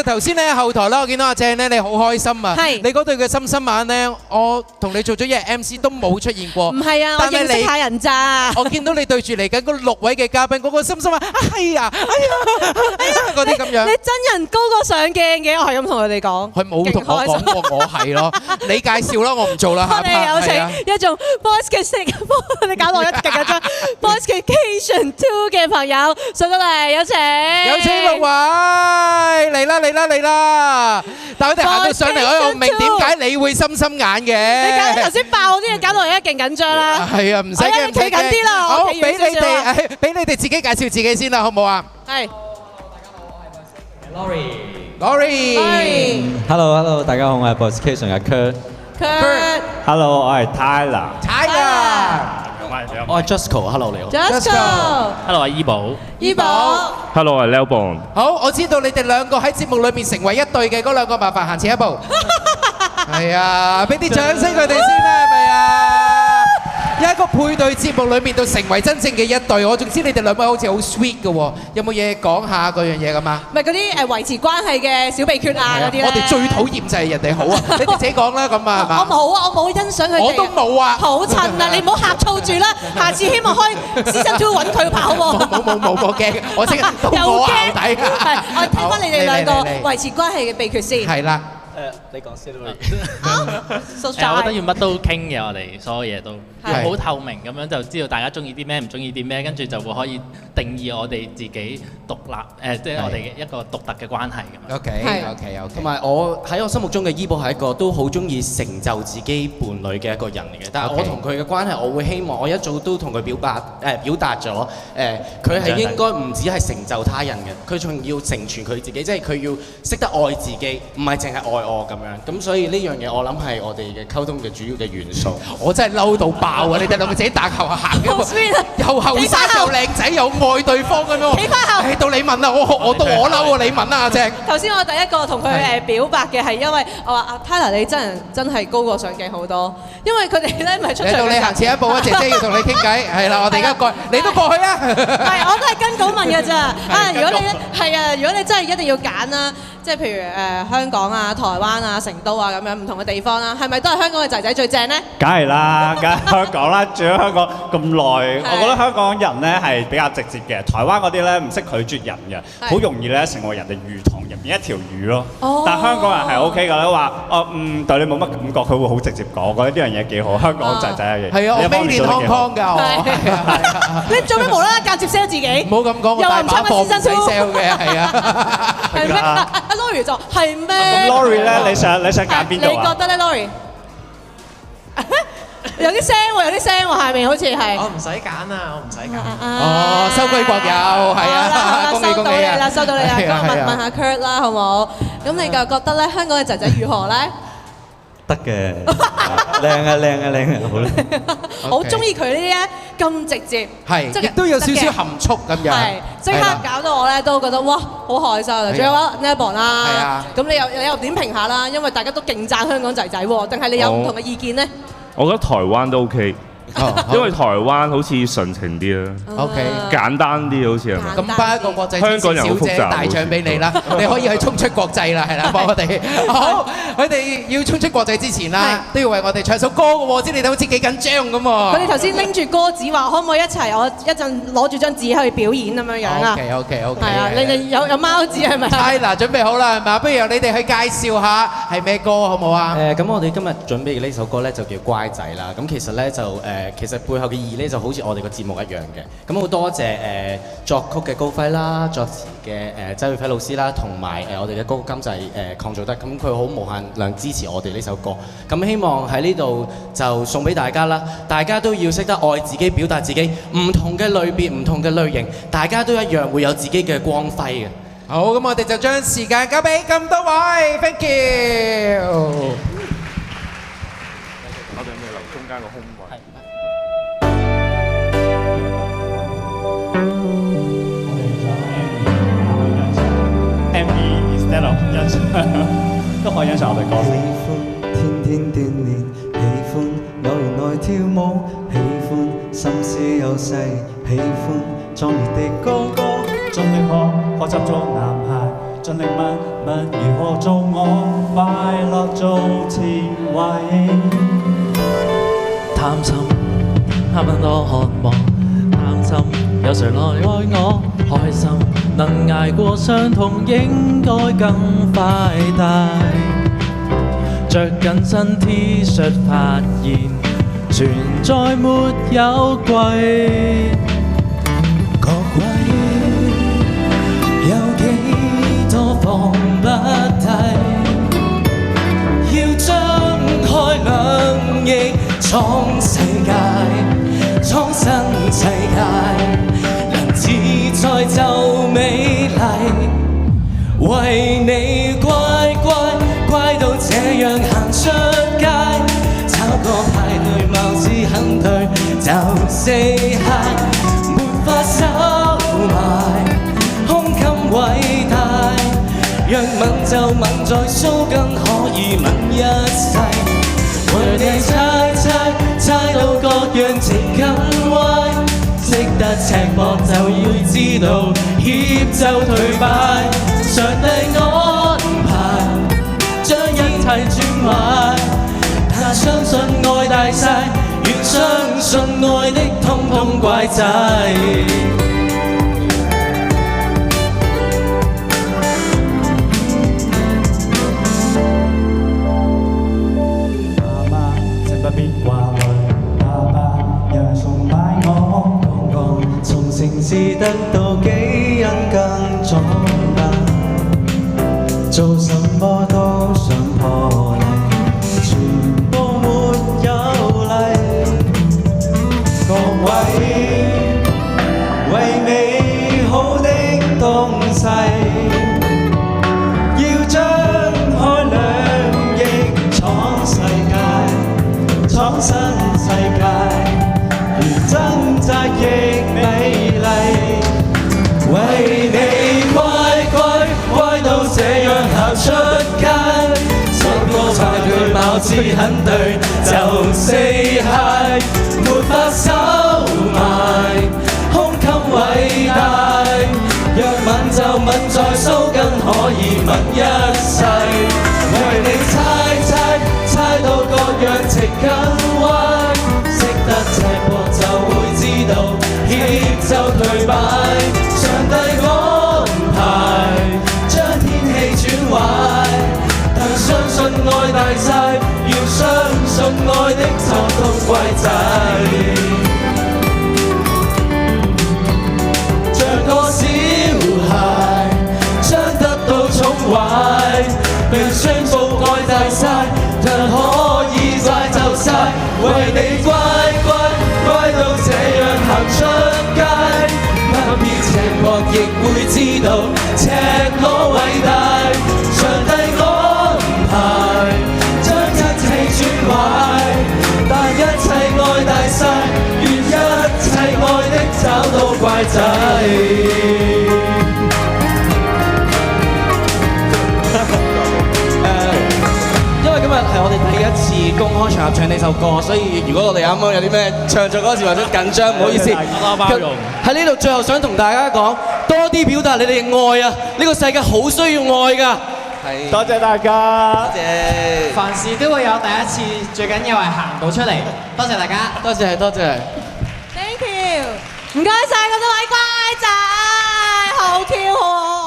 實頭先咧後台咧，我見到阿鄭咧，你好開心啊！係你嗰對嘅心心眼咧，我同你做咗一日 MC 都冇出現過。唔係啊，我認識下人咋。我見到你對住嚟緊嗰6位嘅嘉賓，嗰個心心話：係啊，哎呀，嗰啲咁樣。你真人高過上鏡嘅，我係咁同佢哋講。佢冇同我講過我係咯，你介紹啦，我唔做啦。我哋有請一種 Boys 嘅色，你搞到我一極緊張。Boys 嘅 Cation 2嘅朋友上到嚟，有請。有請6位嚟啦嚟啦！但係佢哋行到上嚟，我又唔明點解你會心心眼嘅。你頭先爆啲嘢，搞到我而家勁緊張啦。係啊，唔使驚，企緊啲啦。好，俾你哋自己介紹自己先啦，好唔好啊？係。Laurie。Hello，大家好，我係 Boys Cation 嘅 Kurt。Hello， 我係 Tyler。我係 Jusco。Hello， 你好。Jusco。Hello， 我係醫寶。醫寶。Hello， 我係 Lelbon。好，我知道你哋兩個喺節目裏面成為一對嘅嗰兩個，麻煩行前一步。係啊，俾啲掌聲佢哋先啦，係咪啊？喺一個配對節目裏面度成為真正嘅一對，我仲知你哋兩位好似好 sweet 嘅喎，有冇嘢講下嗰樣嘢咁啊？咪嗰啲維持關係嘅小秘訣啊嗰啲咧。我哋最討厭就係人哋好啊，你哋自己講啦咁啊，係嘛？我冇啊，我冇欣賞佢哋。我都冇啊。好襯啊！你唔好呷醋住啦，下次希望開 Season 2揾佢跑喎。冇驚，我即刻到我淆底。係，我聽翻你哋兩個維持關係嘅秘訣先。係啦。你講先啦。我覺得要乜都傾嘅，我哋所有嘢都要好透明咁樣，就知道大家中意啲咩，唔中意啲咩，跟住就會可以定義我哋自己獨立即係我哋嘅一個獨特嘅關係咁樣。OK。同埋我喺我心目中嘅醫寶係一個都好中意成就自己伴侶嘅一個人嚟嘅，但係我同佢嘅關係，我會希望我一早都同佢表達咗佢係應該唔止係成就他人嘅，佢仲要成全佢自己，即係佢要識得愛自己，唔係淨係愛我咁樣。咁所以呢樣嘢我諗係我哋嘅溝通嘅主要嘅元素。我真係嬲到爆啊！你哋兩個自己打後行嘅，又後生又靚仔又愛對方咁樣。企翻後。到你問啦，我到我嬲啊！你問啊，阿鄭。頭先我第一個同佢表白嘅係因為我話阿 Tyler 你真係高過上鏡好多，因為佢哋咧唔係出場。到你行前一步啊，姐姐要同你傾偈，係啦，我哋而家過，你都過去啊。係，我都係跟稿問嘅咋。啊，如果你真係一定要揀啦，即係譬如香港啊、台灣啊、成都啊咁樣唔同嘅地方啦，係咪都係香港嘅仔仔最正咧？梗係啦，梗係香港啦，住喺香港咁耐，我覺得香港人咧係比較直接嘅，台灣嗰啲咧唔識拒絕人嘅，好容易咧成為人哋魚塘入邊一條魚咯。但係香港人係 OK 㗎咧，話對你冇乜感覺，佢會好直接講，我覺得呢樣嘢幾好。香港仔仔嘅嘢，係啊，我 made in Hong Kong 㗎。你做咩無啦啦間接 sell 自己？唔好咁講，我大把貨唔使 sell 嘅，係啊。係咩？阿 Laurie 就係咩？咁 Laurie 咧，你想揀邊度啊？你覺得咧，Laurie？有啲聲喎，有啲聲喎，下面好似係。我唔使揀啊，我唔使揀。哦，收歸國有，係啊，恭喜恭喜啊！收到你啦，咁問下 Kurt 啦，好冇？咁你就覺得咧，香港嘅仔仔如何咧？得嘅，靚啊，好靚。好中意佢呢啲咧咁直接，係，亦都有少少含蓄咁樣。係，即刻搞到我咧都覺得哇，好開心啊！仲有啊 Nebon 啦，係啊，咁你又點評下啦？因為大家都勁讚香港仔仔喎，定係你有唔同嘅意見咧？我覺得台灣都 OK。因為台灣好似純情啲啦，OK，簡單啲好似係咪？咁頒一個國際香港人好複雜大獎俾你啦，你可以去衝出國際啦，係啦，幫我哋。好，佢哋要衝出國際之前啦，都要為我哋唱首歌嘅喎，知你哋好似幾緊張咁喎。佢哋頭先拎住歌紙話，可唔可以一齊？我一陣攞住張紙去表演咁樣樣啊。OK。係啊，你哋有貓紙係咪？係嗱，準備好啦係嘛？不如由你哋去介紹下係咩歌好唔好啊？咁我哋今日準備嘅呢首歌咧就叫乖仔啦。咁其實咧就其實背後嘅意義咧就好似我哋個節目一樣嘅。咁好多謝作曲嘅高輝啦，作詞嘅周耀輝老師啦，同埋我哋嘅歌監製鄺造德。咁佢好無限量支持我哋呢首歌。咁希望喺呢度就送俾大家啦。大家都要識得愛自己，表達自己。唔同嘅類別，唔同嘅類型，大家都一樣會有自己嘅光輝嘅。好，咁我哋就將時間交俾咁多位 ，thank you。我哋有冇留中間個空位？Andy instead of 欣賞，都可以欣賞我哋歌聲。喜歡天天鍛鍊，喜歡偶然愛跳舞，喜歡心思有細，喜歡壯烈的哥哥，盡力學習做男孩。盡力問如何做我快樂做前衛。貪心，貪很多渴望，擔心有誰來愛我，開心能捱過傷痛，應該更快大。着緊身 T 恤，發現存在沒有櫃。各位有幾多放不低？要張開兩翼闖世界，闖新世界，能自在就美麗。為你乖乖乖到這樣行出街，找個派對貌似很對就 say hi， 沒法收埋，胸襟偉大，若吻就吻在鬚根，可以吻一世。為你猜到各樣情更歪，識得赤膊就要知道怯就頹敗。上帝安排將一切轉壞，但相信愛大晒，願相信愛的通通怪仔。不必掛慮，爸爸讓崇拜我，講講從城市得到基因更壯大，做什麼都想破例，全部沒有例。各位為美好的東西，要張開兩翼闖世界。闖新世界，如掙扎亦美麗。為你乖乖乖到這樣行出街，找個派對貌似很對就 say hi， 沒法收埋，胸襟偉大，若吻就吻在鬚根，可以吻一世。為你猜到各樣情更歪，識得赤膊就會知道怯就頹敗。上帝安排將天氣轉壞，但相信愛大晒，要相信愛的就通怪仔。像個小孩將得到寵壞，並宣佈愛大晒，但可以晒就晒。為你乖乖乖到這樣行出街，不必赤膊亦會知道赤裸偉大。上帝安排將一切轉壞，但一切愛大晒，願一切愛的找到怪仔。因為今日係我哋第一次公開場合唱呢首歌，所以如果我哋啱啱有啲咩唱錯歌詞或者緊張，唔好意思。多包容。喺呢度最後想同大家講，多啲表達你哋嘅愛啊！呢個世界好需要愛㗎。係。多謝大家。多謝。凡事都會有第一次，最緊要係行到出嚟。多謝大家。多謝多謝。Thank you，唔該曬咁多位乖仔，好 Q 喎。